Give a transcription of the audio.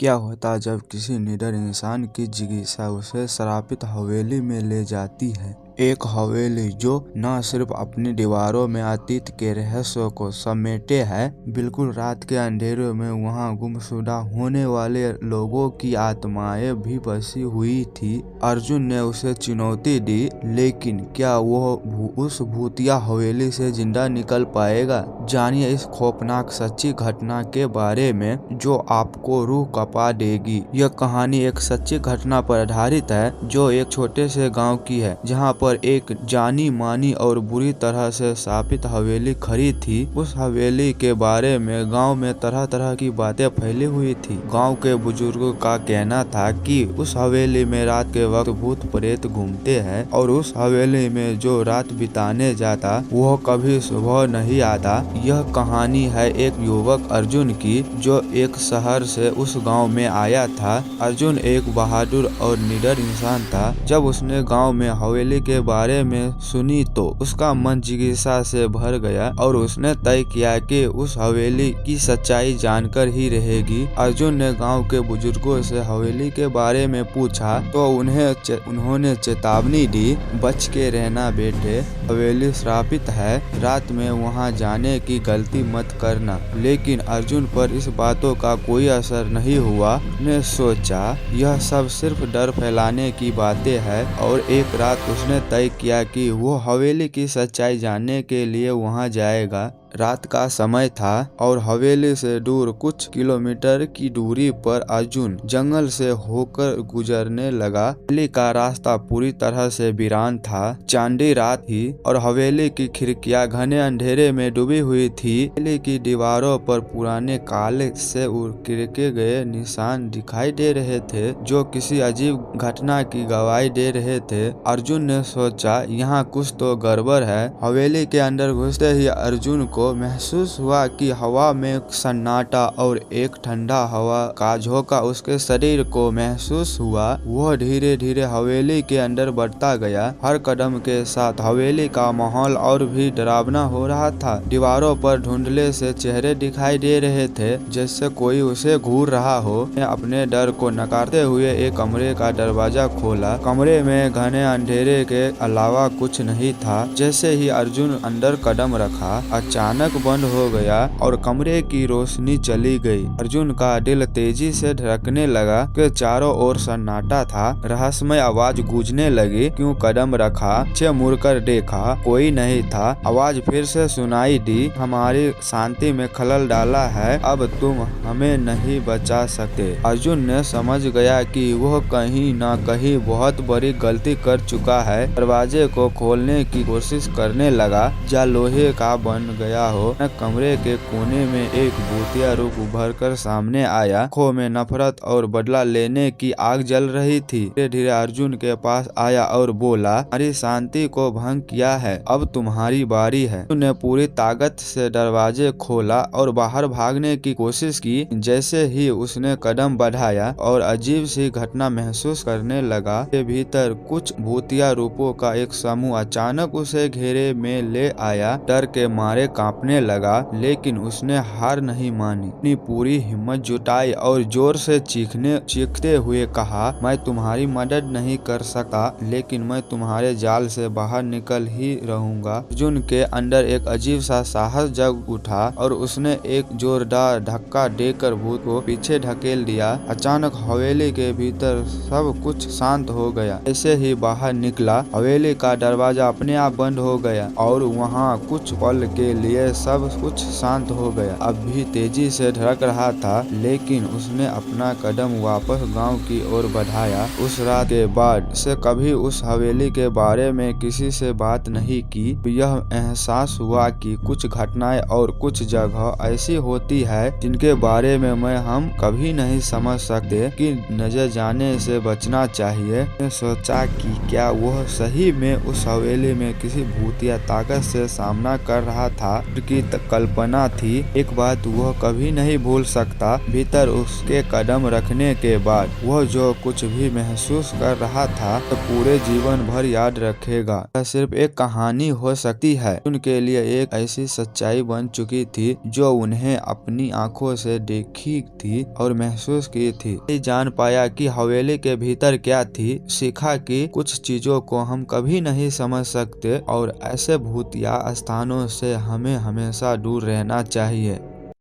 क्या होता जब किसी निडर इंसान की जिज्ञासा उसे श्रापित हवेली में ले जाती है। एक हवेली जो न सिर्फ अपनी दीवारों में अतीत के रहस्यों को समेटे है, बिल्कुल रात के अंधेरे में वहां गुमशुदा होने वाले लोगों की आत्माएं भी बसी हुई थी। अर्जुन ने उसे चुनौती दी, लेकिन क्या वो उस भूतिया हवेली से जिंदा निकल पाएगा? जानिए इस खौफनाक सच्ची घटना के बारे में जो आपको रूह कपा देगी। यह कहानी एक सच्ची घटना पर आधारित है जो एक छोटे से गांव की है, जहां पर एक जानी मानी और बुरी तरह से शापित हवेली खड़ी थी। उस हवेली के बारे में गांव में तरह तरह की बातें फैली हुई थी। गांव के बुजुर्गों का कहना था कि उस हवेली में रात के वक्त भूत प्रेत घूमते हैं और उस हवेली में जो रात बिताने जाता वह कभी सुबह नहीं आता। यह कहानी है एक युवक अर्जुन की, जो एक शहर से उस गांव में आया था। अर्जुन एक बहादुर और निडर इंसान था। जब उसने गांव में हवेली के बारे में सुनी तो उसका मन जिज्ञासा से भर गया और उसने तय किया कि उस हवेली की सच्चाई जानकर ही रहेगी। अर्जुन ने गांव के बुजुर्गों से हवेली के बारे में पूछा तो उन्होंने चेतावनी दी, बच के रहना बेटे, हवेली श्रापित है, रात में वहां जाने की गलती मत करना। लेकिन अर्जुन पर इस बातों का कोई असर नहीं हुआ। उसने सोचा यह सब सिर्फ डर फैलाने की बातें हैं और एक रात उसने तय किया कि वो हवेली की सच्चाई जानने के लिए वहां जाएगा। रात का समय था और हवेली से दूर कुछ किलोमीटर की दूरी पर अर्जुन जंगल से होकर गुजरने लगा। हवेली का रास्ता पूरी तरह से वीरान था। चांदी रात थी और हवेली की खिड़कियां घने अंधेरे में डूबी हुई थी। हवेली की दीवारों पर पुराने काले से उकेरे गए निशान दिखाई दे रहे थे, जो किसी अजीब घटना की गवाही दे रहे थे। अर्जुन ने सोचा यहाँ कुछ तो गड़बड़ है। हवेली के अंदर घुसते ही अर्जुन को महसूस हुआ कि हवा में सन्नाटा और एक ठंडा हवा का झोंका उसके शरीर को महसूस हुआ। वह धीरे धीरे हवेली के अंदर बढ़ता गया। हर कदम के साथ हवेली का माहौल और भी डरावना हो रहा था। दीवारों पर धुंधले से चेहरे दिखाई दे रहे थे, जैसे कोई उसे घूर रहा हो। अपने डर को नकारते हुए एक कमरे का दरवाजा खोला। कमरे में घने अंधेरे के अलावा कुछ नहीं था। जैसे ही अर्जुन अंदर कदम रखा, अचानक बंद हो गया और कमरे की रोशनी चली गई। अर्जुन का दिल तेजी से धड़कने लगा कि चारों ओर सन्नाटा था। रहस्यमय आवाज गूंजने लगी। क्यों कदम रखा, पीछे मुड़कर देखा, कोई नहीं था। आवाज फिर से सुनाई दी, हमारी शांति में खलल डाला है, अब तुम हमें नहीं बचा सकते। अर्जुन ने समझ गया कि वह कहीं न कहीं बहुत बड़ी गलती कर चुका है। दरवाजे को खोलने की कोशिश करने लगा, जा लोहे का बन गया हो। कमरे के कोने में एक भूतिया रूप उभर कर सामने आया। आँखों में नफरत और बदला लेने की आग जल रही थी। धीरे धीरे अर्जुन के पास आया और बोला, हमारी शांति को भंग किया है, अब तुम्हारी बारी है। अर्जुन ने पूरी ताकत से दरवाजे खोला और बाहर भागने की कोशिश की। जैसे ही उसने कदम बढ़ाया और अजीब सी घटना महसूस करने लगा के भीतर कुछ भूतिया रूपों का एक समूह अचानक उसे घेरे में ले आया। डर के मारे कांपने लगा, लेकिन उसने हार नहीं मानी। अपनी पूरी हिम्मत जुटाई और जोर से चीखते हुए कहा, मैं तुम्हारी मदद नहीं कर सकता, लेकिन मैं तुम्हारे जाल से बाहर निकल ही रहूंगा। अर्जुन के अंदर एक अजीब सा साहस जग उठा और उसने एक जोरदार धक्का देकर भूत को पीछे ढकेल दिया। अचानक हवेली के भीतर सब कुछ शांत हो गया। ऐसे ही बाहर निकला, हवेली का दरवाजा अपने आप बंद हो गया और वहाँ कुछ पल के लिए सब कुछ शांत हो गया। अब भी तेजी से धड़क रहा था, लेकिन उसने अपना कदम वापस गांव की ओर बढ़ाया। उस रात के बाद से कभी उस हवेली के बारे में किसी से बात नहीं की। यह एहसास हुआ कि कुछ घटनाएं और कुछ जगह ऐसी होती है जिनके बारे में हम कभी नहीं समझ सकते, कि नजर जाने से बचना चाहिए। मैंने सोचा कि क्या वह सही में उस हवेली में किसी भूतिया ताकत से सामना कर रहा था, की कल्पना थी। एक बात वह कभी नहीं भूल सकता, भीतर उसके कदम रखने के बाद वह जो कुछ भी महसूस कर रहा था तो पूरे जीवन भर याद रखेगा। यह सिर्फ एक कहानी हो सकती है, उनके लिए एक ऐसी सच्चाई बन चुकी थी जो उन्हें अपनी आंखों से देखी थी और महसूस की थी। नहीं जान पाया कि हवेली के भीतर क्या थी, सीखा कि कुछ चीजों को हम कभी नहीं समझ सकते और ऐसे भूतिया स्थानों से हमें हमेशा दूर रहना चाहिए।